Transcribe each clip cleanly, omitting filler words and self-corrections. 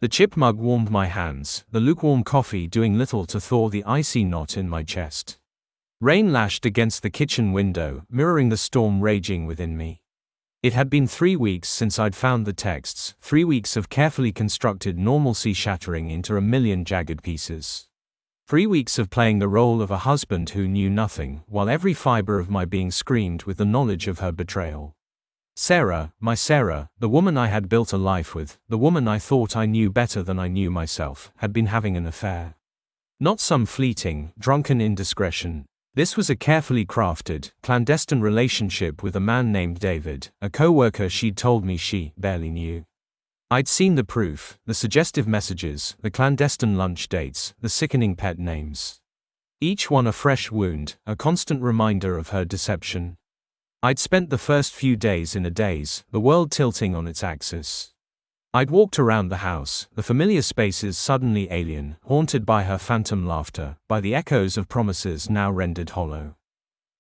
The chip mug warmed my hands, the lukewarm coffee doing little to thaw the icy knot in my chest. Rain lashed against the kitchen window, mirroring the storm raging within me. It had been 3 weeks since I'd found the texts, 3 weeks of carefully constructed normalcy shattering into a million jagged pieces. 3 weeks of playing the role of a husband who knew nothing, while every fiber of my being screamed with the knowledge of her betrayal. Sarah, my Sarah, the woman I had built a life with, the woman I thought I knew better than I knew myself, had been having an affair. Not some fleeting, drunken indiscretion. This was a carefully crafted, clandestine relationship with a man named David, a co-worker she'd told me she barely knew. I'd seen the proof, the suggestive messages, the clandestine lunch dates, the sickening pet names. Each one a fresh wound, a constant reminder of her deception. I'd spent the first few days in a daze, the world tilting on its axis. I'd walked around the house, the familiar spaces suddenly alien, haunted by her phantom laughter, by the echoes of promises now rendered hollow.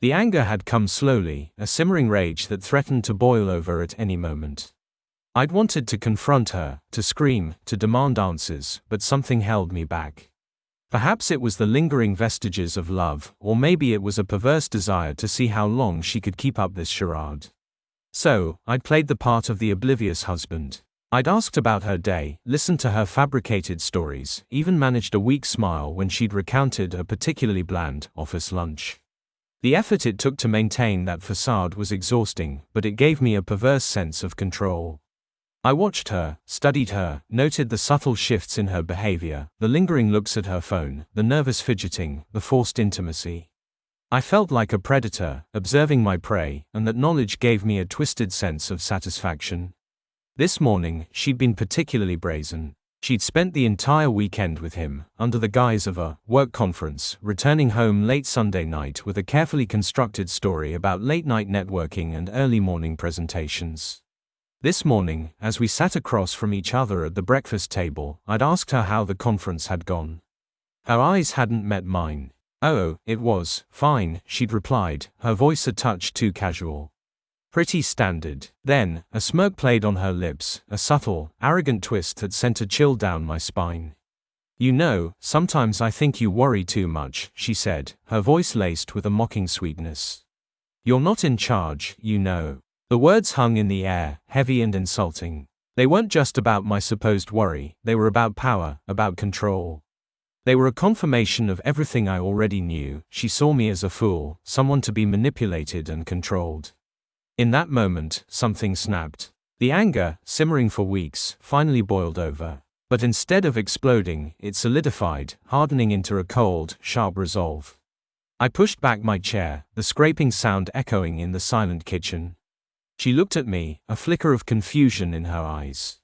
The anger had come slowly, a simmering rage that threatened to boil over at any moment. I'd wanted to confront her, to scream, to demand answers, but something held me back. Perhaps it was the lingering vestiges of love, or maybe it was a perverse desire to see how long she could keep up this charade. So, I'd played the part of the oblivious husband. I'd asked about her day, listened to her fabricated stories, even managed a weak smile when she'd recounted a particularly bland office lunch. The effort it took to maintain that facade was exhausting, but it gave me a perverse sense of control. I watched her, studied her, noted the subtle shifts in her behavior, the lingering looks at her phone, the nervous fidgeting, the forced intimacy. I felt like a predator, observing my prey, and that knowledge gave me a twisted sense of satisfaction. This morning, she'd been particularly brazen. She'd spent the entire weekend with him, under the guise of a work conference, returning home late Sunday night with a carefully constructed story about late-night networking and early morning presentations. This morning, as we sat across from each other at the breakfast table, I'd asked her how the conference had gone. Her eyes hadn't met mine. "Oh, it was fine," she'd replied, her voice a touch too casual. "Pretty standard." Then, a smirk played on her lips, a subtle, arrogant twist that sent a chill down my spine. "You know, sometimes I think you worry too much," she said, her voice laced with a mocking sweetness. "You're not in charge, you know." The words hung in the air, heavy and insulting. They weren't just about my supposed worry, they were about power, about control. They were a confirmation of everything I already knew. She saw me as a fool, someone to be manipulated and controlled. In that moment, something snapped. The anger, simmering for weeks, finally boiled over. But instead of exploding, it solidified, hardening into a cold, sharp resolve. I pushed back my chair, the scraping sound echoing in the silent kitchen. She looked at me, a flicker of confusion in her eyes.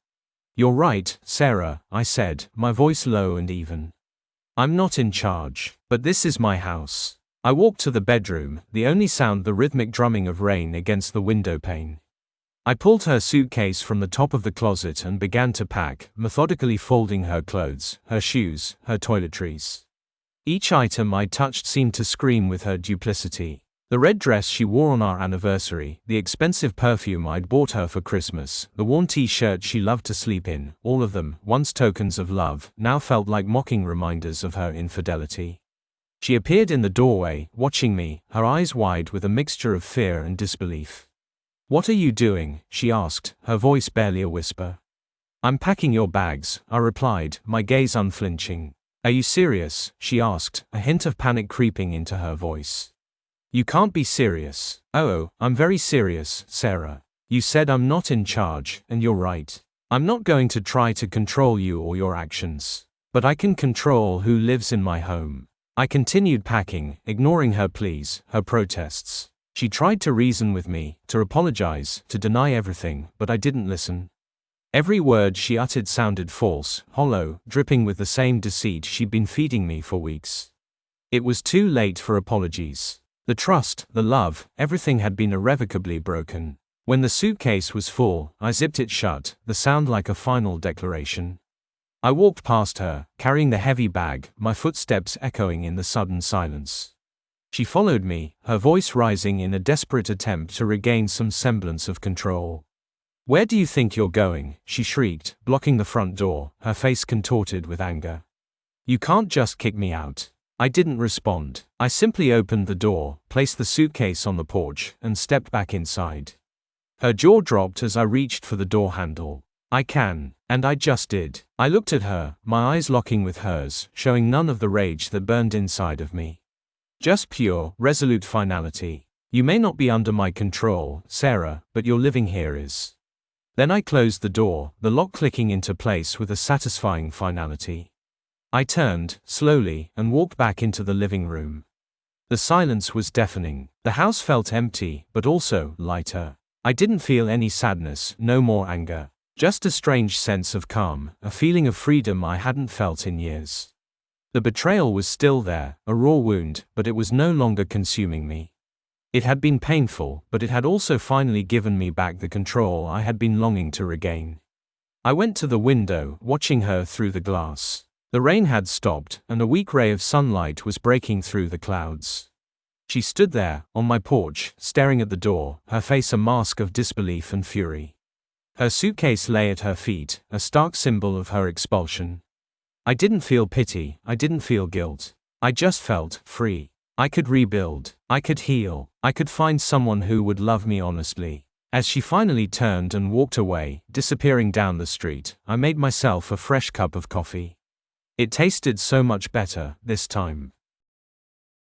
"You're right, Sarah," I said, my voice low and even. "I'm not in charge, but this is my house." I walked to the bedroom, the only sound the rhythmic drumming of rain against the window pane. I pulled her suitcase from the top of the closet and began to pack, methodically folding her clothes, her shoes, her toiletries. Each item I touched seemed to scream with her duplicity. The red dress she wore on our anniversary, the expensive perfume I'd bought her for Christmas, the worn t-shirt she loved to sleep in, all of them, once tokens of love, now felt like mocking reminders of her infidelity. She appeared in the doorway, watching me, her eyes wide with a mixture of fear and disbelief. "What are you doing?" she asked, her voice barely a whisper. "I'm packing your bags," I replied, my gaze unflinching. "Are you serious?" she asked, a hint of panic creeping into her voice. "You can't be serious." "Oh, I'm very serious, Sarah. You said I'm not in charge, and you're right. I'm not going to try to control you or your actions. But I can control who lives in my home." I continued packing, ignoring her pleas, her protests. She tried to reason with me, to apologize, to deny everything, but I didn't listen. Every word she uttered sounded false, hollow, dripping with the same deceit she'd been feeding me for weeks. It was too late for apologies. The trust, the love, everything had been irrevocably broken. When the suitcase was full, I zipped it shut, the sound like a final declaration. I walked past her, carrying the heavy bag, my footsteps echoing in the sudden silence. She followed me, her voice rising in a desperate attempt to regain some semblance of control. Where do you think you're going? She shrieked, blocking the front door, her face contorted with anger. You can't just kick me out. I didn't respond. I simply opened the door, placed the suitcase on the porch, and stepped back inside. Her jaw dropped as I reached for the door handle. I can. And I just did. I looked at her, my eyes locking with hers, showing none of the rage that burned inside of me. Just pure, resolute finality. You may not be under my control, Sarah, but your living here is. Then I closed the door, the lock clicking into place with a satisfying finality. I turned, slowly, and walked back into the living room. The silence was deafening. The house felt empty, but also lighter. I didn't feel any sadness, no more anger. Just a strange sense of calm, a feeling of freedom I hadn't felt in years. The betrayal was still there, a raw wound, but it was no longer consuming me. It had been painful, but it had also finally given me back the control I had been longing to regain. I went to the window, watching her through the glass. The rain had stopped, and a weak ray of sunlight was breaking through the clouds. She stood there, on my porch, staring at the door, her face a mask of disbelief and fury. Her suitcase lay at her feet, a stark symbol of her expulsion. I didn't feel pity, I didn't feel guilt. I just felt free. I could rebuild, I could heal, I could find someone who would love me honestly. As she finally turned and walked away, disappearing down the street, I made myself a fresh cup of coffee. It tasted so much better, this time.